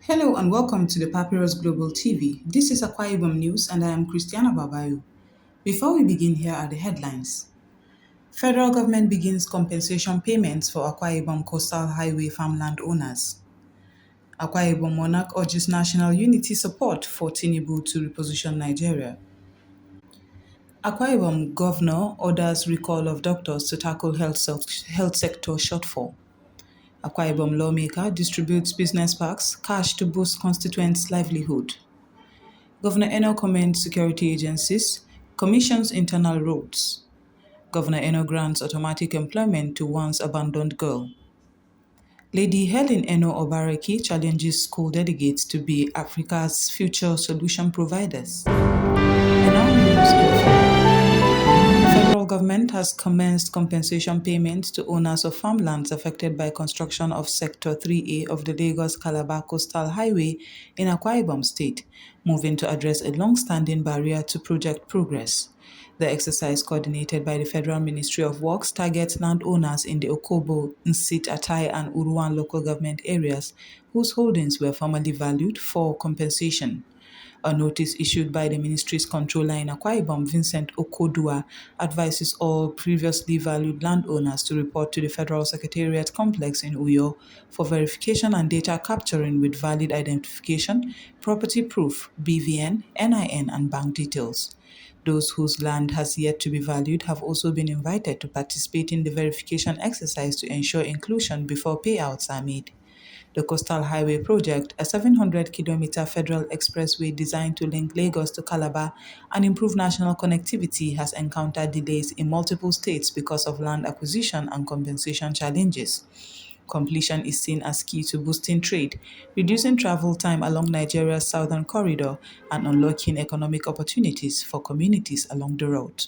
Hello and welcome to the Papyrus Global TV. This is Akwa Ibom News and I am Christiana Babayo. Before we begin, here are the headlines. Federal government begins compensation payments for Akwa Ibom Coastal Highway farmland owners. Akwa Ibom monarch urges national unity support for Tinubu to reposition Nigeria. Akwa Ibom governor orders recall of doctors to tackle health sector shortfall. Akwa Ibom lawmaker distributes business parks, cash to boost constituents' livelihood. Governor Eno commends security agencies, commissions internal roads. Governor Eno grants automatic employment to once abandoned girl. Lady Helen Eno Obareki challenges school delegates to be Africa's future solution providers. And now news info. Federal government has commenced compensation payments to owners of farmlands affected by construction of Sector 3A of the Lagos-Calabar Coastal Highway in Akwa Ibom State, moving to address a long-standing barrier to project progress. The exercise, coordinated by the Federal Ministry of Works, targets landowners in the Okobo, Nsit, Atai, and Uruan local government areas whose holdings were formerly valued for compensation. A notice issued by the ministry's controller in Akwa Ibom, Vincent Okodua, advises all previously valued landowners to report to the Federal Secretariat Complex in Uyo for verification and data capturing with valid identification, property proof, BVN, NIN, and bank details. Those whose land has yet to be valued have also been invited to participate in the verification exercise to ensure inclusion before payouts are made. The Coastal Highway project, a 700-kilometer federal expressway designed to link Lagos to Calabar and improve national connectivity, has encountered delays in multiple states because of land acquisition and compensation challenges. Completion is seen as key to boosting trade, reducing travel time along Nigeria's southern corridor, and unlocking economic opportunities for communities along the route.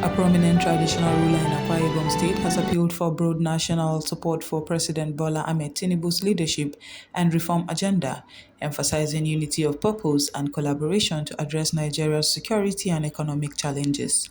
A prominent traditional ruler in Akwa Ibom State has appealed for broad national support for President Bola Ahmed Tinubu's leadership and reform agenda, emphasizing unity of purpose and collaboration to address Nigeria's security and economic challenges.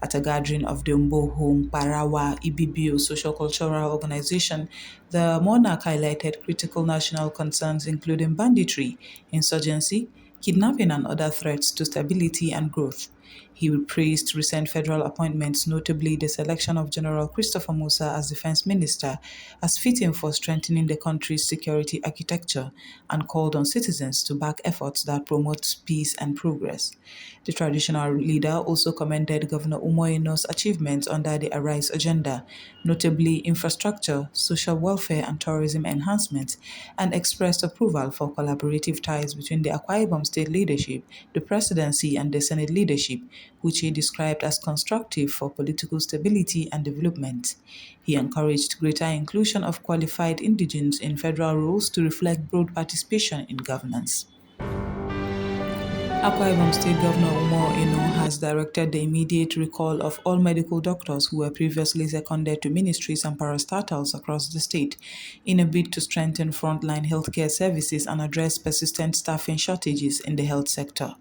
At a gathering of the Mbohom Parawa Ibibio Social-Cultural Organization, the monarch highlighted critical national concerns including banditry, insurgency, kidnapping, and other threats to stability and growth. He praised recent federal appointments, notably the selection of General Christopher Musa as Defense Minister, as fitting for strengthening the country's security architecture, and called on citizens to back efforts that promote peace and progress. The traditional leader also commended Governor Umoeno's achievements under the Arise agenda, notably infrastructure, social welfare, and tourism enhancement, and expressed approval for collaborative ties between the Akwa Ibom State leadership, the presidency, and the Senate leadership, which he described as constructive for political stability and development. He encouraged greater inclusion of qualified indigenes in federal roles to reflect broad participation in governance. Akwa Ibom State Governor Umar Eno has directed the immediate recall of all medical doctors who were previously seconded to ministries and parastatals across the state in a bid to strengthen frontline healthcare services and address persistent staffing shortages in the health sector.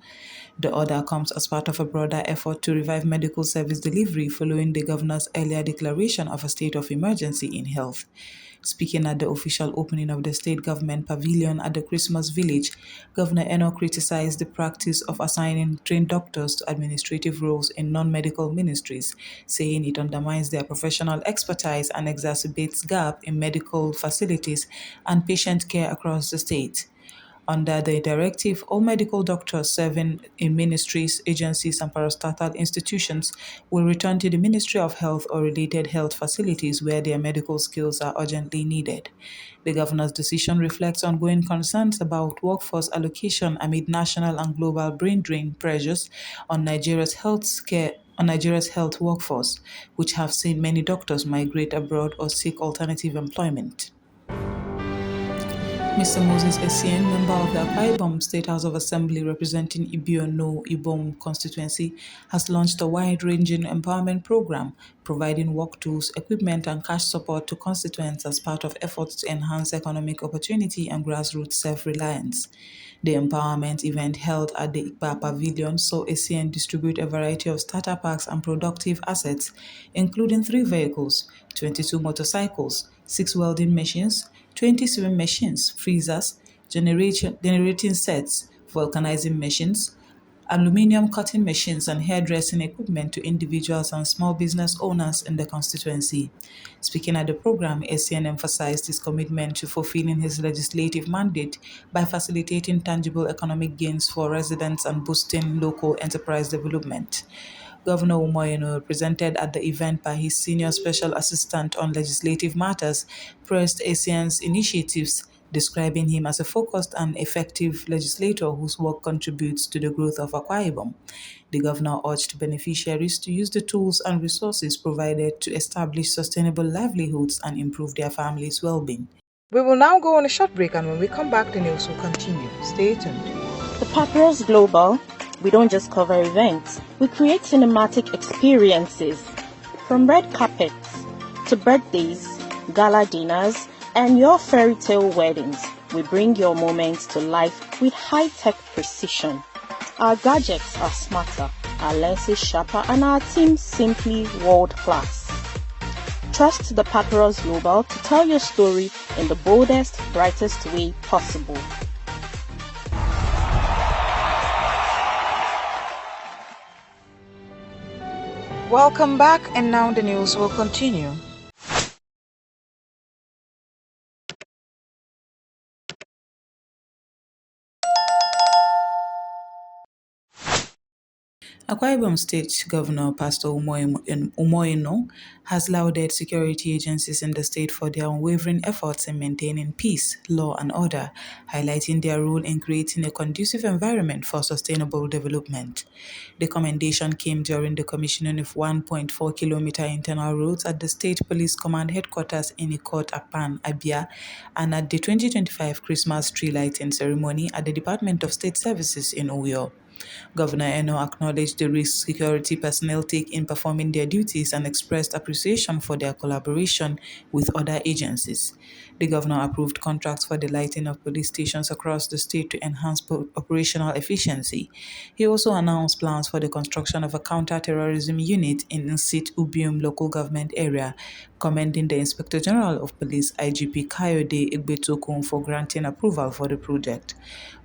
The order comes as part of a broader effort to revive medical service delivery following the governor's earlier declaration of a state of emergency in health. Speaking at the official opening of the state government pavilion at the Christmas village, Governor Eno criticized the practice of assigning trained doctors to administrative roles in non-medical ministries, saying it undermines their professional expertise and exacerbates gap in medical facilities and patient care across the state. Under the directive, all medical doctors serving in ministries, agencies, and parastatal institutions will return to the Ministry of Health or related health facilities where their medical skills are urgently needed. The governor's decision reflects ongoing concerns about workforce allocation amid national and global brain drain pressures on Nigeria's health workforce, which have seen many doctors migrate abroad or seek alternative employment. Mr. Moses Essien, member of the Akwa Ibom State House of Assembly representing Ibiono Ibom constituency, has launched a wide-ranging empowerment program providing work tools, equipment, and cash support to constituents as part of efforts to enhance economic opportunity and grassroots self-reliance. The empowerment event held at the Ikpa Pavilion saw Essien distribute a variety of starter packs and productive assets, including 3 vehicles, 22 motorcycles, 6 welding machines, 20 sewing machines, freezers, generating sets, vulcanizing machines, aluminium cutting machines and hairdressing equipment to individuals and small business owners in the constituency. Speaking at the program, SCN emphasized his commitment to fulfilling his legislative mandate by facilitating tangible economic gains for residents and boosting local enterprise development. Governor Umoyeno, presented at the event by his senior special assistant on legislative matters, praised ASEAN's initiatives, describing him as a focused and effective legislator whose work contributes to the growth of Akwa Ibom. The governor urged beneficiaries to use the tools and resources provided to establish sustainable livelihoods and improve their families' well-being. We will now go on a short break, and when we come back, the news will continue. Stay tuned. The Papyrus Global, we don't just cover events, we create cinematic experiences. From red carpets to birthdays, gala dinners, and your fairy tale weddings, we bring your moments to life with high-tech precision. Our gadgets are smarter, our lenses sharper, and our team simply world-class. Trust the Papyrus Global to tell your story in the boldest, brightest way possible. Welcome back, and now the news will continue. Akwa Ibom State Governor Pastor Umoyeno has lauded security agencies in the state for their unwavering efforts in maintaining peace, law and order, highlighting their role in creating a conducive environment for sustainable development. The commendation came during the commissioning of 1.4-kilometer internal roads at the State Police Command Headquarters in Ikot Apan, Abia, and at the 2025 Christmas tree lighting ceremony at the Department of State Services in Uyo. Governor Eno acknowledged the risk security personnel take in performing their duties and expressed appreciation for their collaboration with other agencies. The governor approved contracts for the lighting of police stations across the state to enhance operational efficiency. He also announced plans for the construction of a counter-terrorism unit in Nsit Ubium local government area, commending the Inspector General of Police IGP Kayode Igbetokun for granting approval for the project.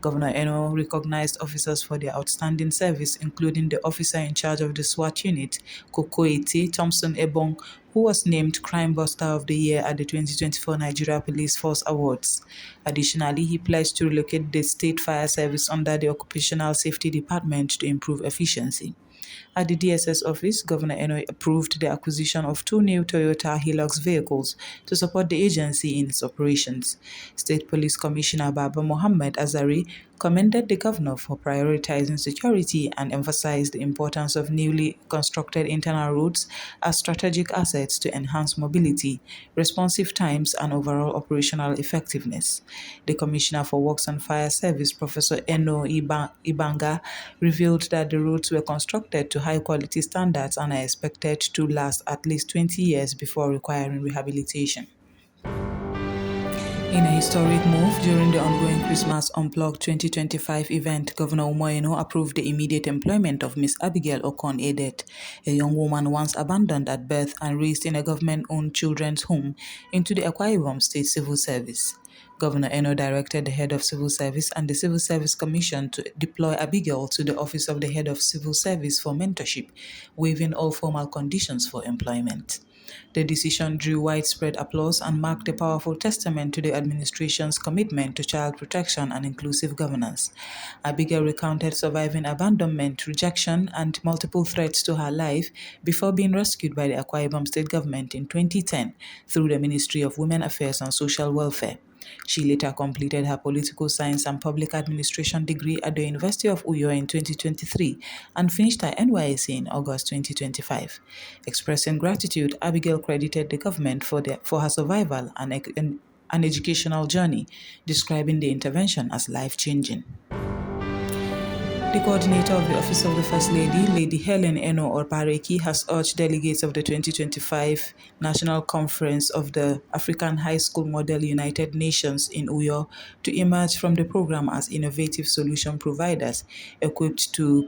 Governor Eno recognized officers for their outstanding service, including the officer in charge of the SWAT unit, Kokoeti Thompson Ebong, who was named Crime Buster of the Year at the 2024 Nigeria Police Force Awards. Additionally, he pledged to relocate the State Fire Service under the Occupational Safety Department to improve efficiency. At the DSS office, Governor Eno approved the acquisition of 2 new Toyota Hilux vehicles to support the agency in its operations. State Police Commissioner Baba Mohammed Azari commended the governor for prioritizing security and emphasized the importance of newly constructed internal roads as strategic assets to enhance mobility, responsive times, and overall operational effectiveness. The Commissioner for Works and Fire Service, Professor Eno Ibanga, revealed that the roads were constructed to high-quality standards and are expected to last at least 20 years before requiring rehabilitation. In a historic move during the ongoing Christmas Unplugged 2025 event, Governor Umoyeno approved the immediate employment of Miss Abigail Okon Edet, a young woman once abandoned at birth and raised in a government-owned children's home, into the Akwa Ibom State Civil Service. Governor Eno directed the Head of Civil Service and the Civil Service Commission to deploy Abigail to the Office of the Head of Civil Service for mentorship, waiving all formal conditions for employment. The decision drew widespread applause and marked a powerful testament to the administration's commitment to child protection and inclusive governance. Abigail recounted surviving abandonment, rejection, and multiple threats to her life before being rescued by the Akwa Ibom State Government in 2010 through the Ministry of Women Affairs and Social Welfare. She later completed her political science and public administration degree at the University of Uyo in 2023 and finished her NYSC in August 2025. Expressing gratitude, Abigail credited the government for her survival and an educational journey, describing the intervention as life-changing. The coordinator of the Office of the First Lady, Lady Helen Eno Orpareki, has urged delegates of the 2025 National Conference of the African High School Model United Nations in Uyo to emerge from the program as innovative solution providers equipped to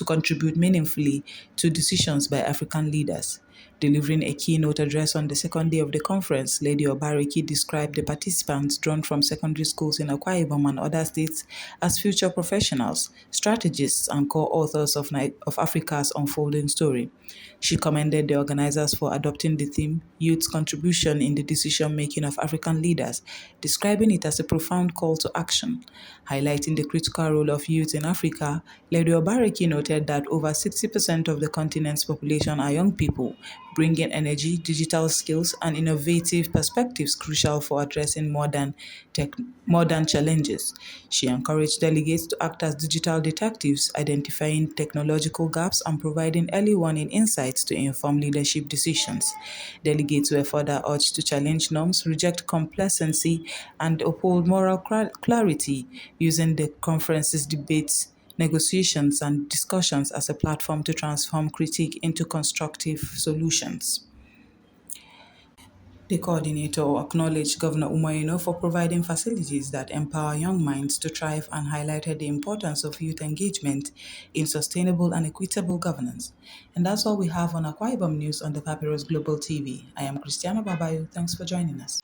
contribute meaningfully to decisions by African leaders. Delivering a keynote address on the second day of the conference, Lady Obariki described the participants drawn from secondary schools in Akwa Ibom and other states as future professionals, strategists, and co-authors of Africa's unfolding story. She commended the organizers for adopting the theme Youth's Contribution in the Decision-Making of African Leaders, describing it as a profound call to action. Highlighting the critical role of youth in Africa, Lady Obariki noted that over 60% of the continent's population are young people, bringing energy, digital skills, and innovative perspectives crucial for addressing modern challenges. She encouraged delegates to act as digital detectives, identifying technological gaps and providing early warning insights to inform leadership decisions. Delegates were further urged to challenge norms, reject complacency, and uphold moral clarity, using the conference's debates, negotiations, and discussions as a platform to transform critique into constructive solutions. The coordinator acknowledged Governor Umayeno for providing facilities that empower young minds to thrive and highlighted the importance of youth engagement in sustainable and equitable governance. And that's all we have on Akwa Ibom News on the Papyrus Global TV. I am Christiana Babayo. Thanks for joining us.